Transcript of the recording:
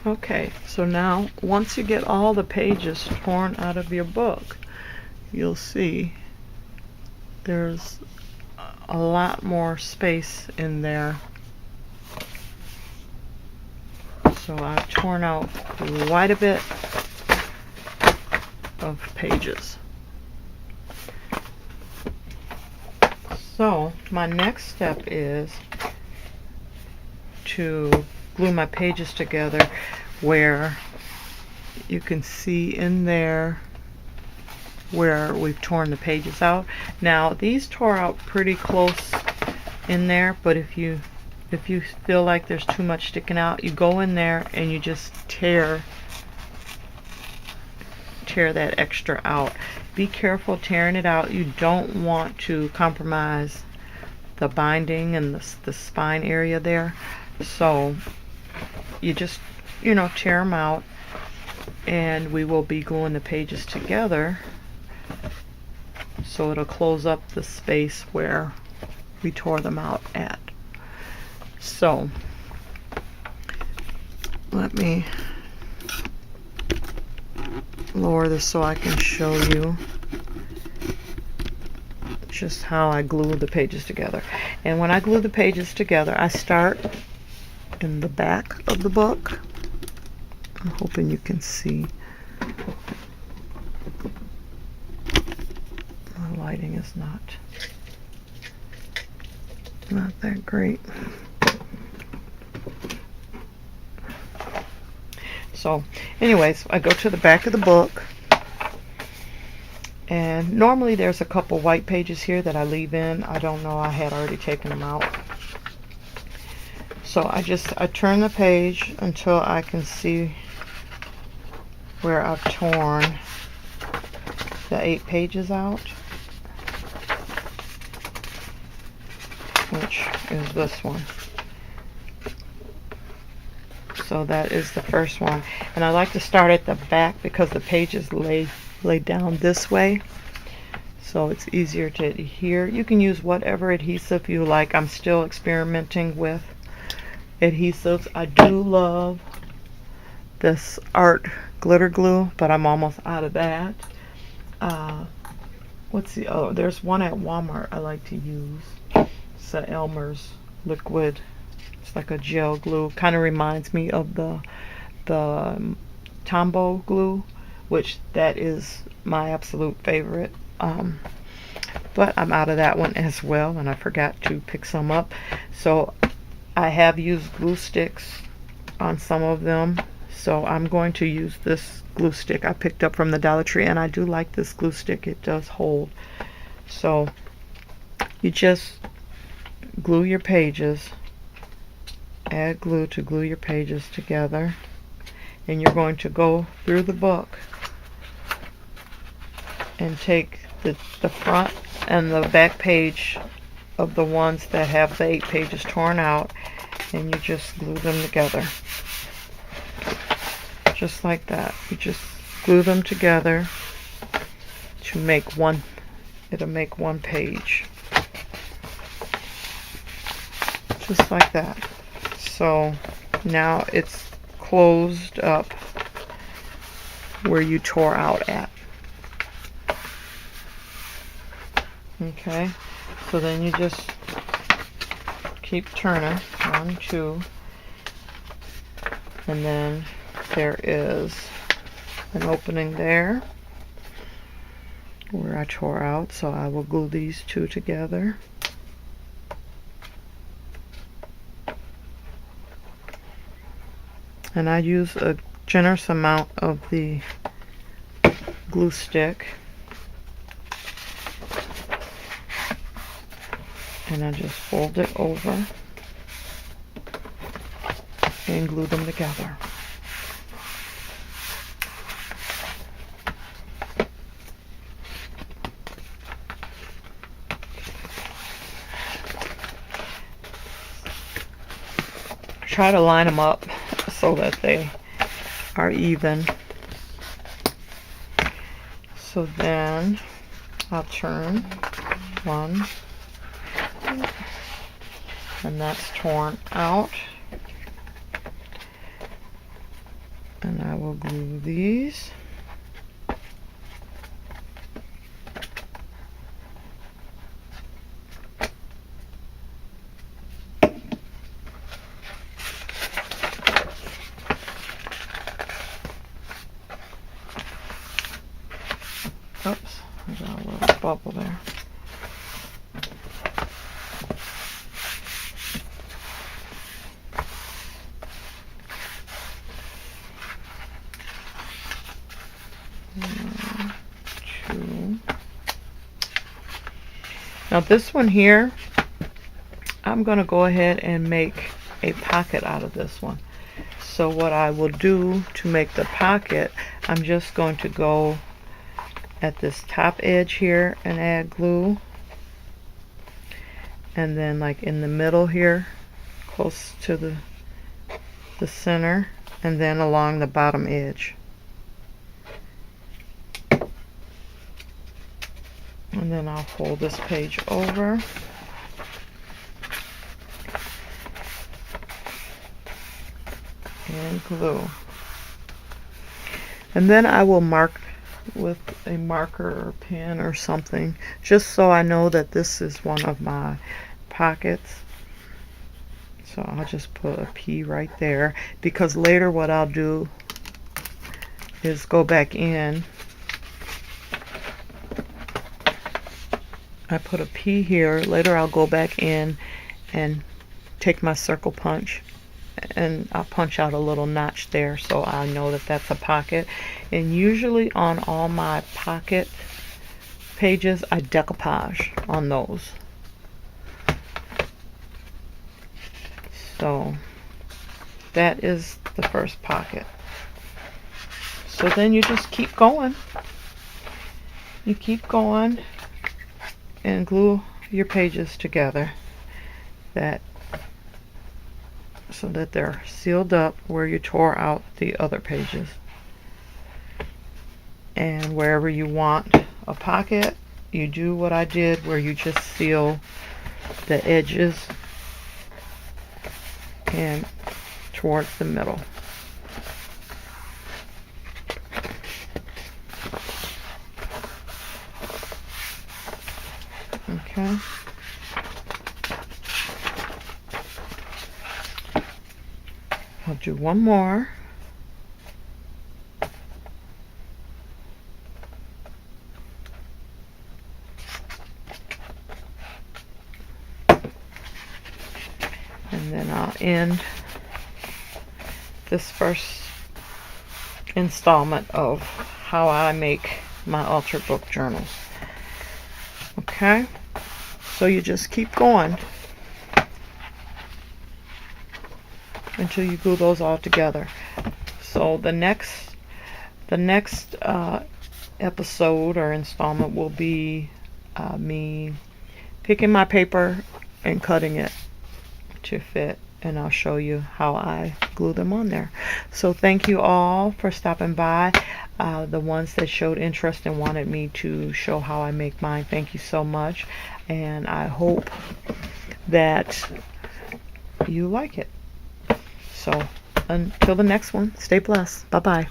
Okay, so now once you get all the pages torn out of your book, you'll see there's a lot more space in there. So I've torn out quite a bit of pages. So my next step is to glue my pages together, where you can see in there where we've torn the pages out. Now these tore out pretty close in there, but if you feel like there's too much sticking out, you go in there and you just tear that extra out. Be careful tearing it out. You don't want to compromise the binding and the spine area there. So you just, tear them out, and we will be gluing the pages together so it'll close up the space where we tore them out at. So let me lower this so I can show you just how I glue the pages together. And when I glue the pages together, I start in the back of the book. I'm hoping you can see. The lighting is not that great. So anyways, I go to the back of the book, and normally there's a couple white pages here that I leave in. I don't know, I had already taken them out. So I turn the page until I can see where I've torn the 8 pages out, which is this one. So that is the first one, and I like to start at the back because the pages lay down this way, so it's easier to adhere. You can use whatever adhesive you like. I'm still experimenting with adhesives. I do love this art glitter glue, but I'm almost out of that. There's one at Walmart I like to use. It's the Elmer's liquid. It's like a gel glue. Kind of reminds me of the Tombow glue, which that is my absolute favorite. But I'm out of that one as well, and I forgot to pick some up. So I have used glue sticks on some of them, so I'm going to use this glue stick I picked up from the Dollar Tree, and I do like this glue stick. It does hold. So you just glue your pages, add glue to glue your pages together, and you're going to go through the book and take the front and the back page of the ones that have the 8 pages torn out, and you just glue them together just like that. You just glue them together to make one. It'll make one page just like that. So now it's closed up where you tore out at. Okay, so then you just keep turning, 1, 2, and then there is an opening there where I tore out, so I will glue these 2 together. And I use a generous amount of the glue stick, and I just fold it over and glue them together. Try to line them up so that they are even. So then I'll turn 1, and that's torn out. And I will glue these. Oops, I got a little bubble there. Two. Now this one here, I'm going to go ahead and make a pocket out of this one. So what I will do to make the pocket, I'm just going to go at this top edge here and add glue, and then like in the middle here close to the center, and then along the bottom edge, and then I'll fold this page over and glue, and then I will mark with a marker or pen or something, just so I know that this is one of my pockets. So I'll just put a P right there, because later what I'll do is go back in. I put a P here. Later I'll go back in and take my circle punch, and I'll punch out a little notch there so I know that that's a pocket. And usually on all my pocket pages I decoupage on those. So that is the first pocket. So then you just keep going. You keep going and glue your pages together so that they're sealed up where you tore out the other pages. And wherever you want a pocket, you do what I did, where you just seal the edges and towards the middle. Okay. I'll do one more. And then I'll end this first installment of how I make my Ultra Book journals. Okay, so you just keep going until you glue those all together. So the next episode or installment will be me picking my paper and cutting it to fit, and I'll show you how I glue them on there. So thank you all for stopping by. The ones that showed interest and wanted me to show how I make mine, thank you so much, and I hope that you like it. So until the next one, stay blessed. Bye bye.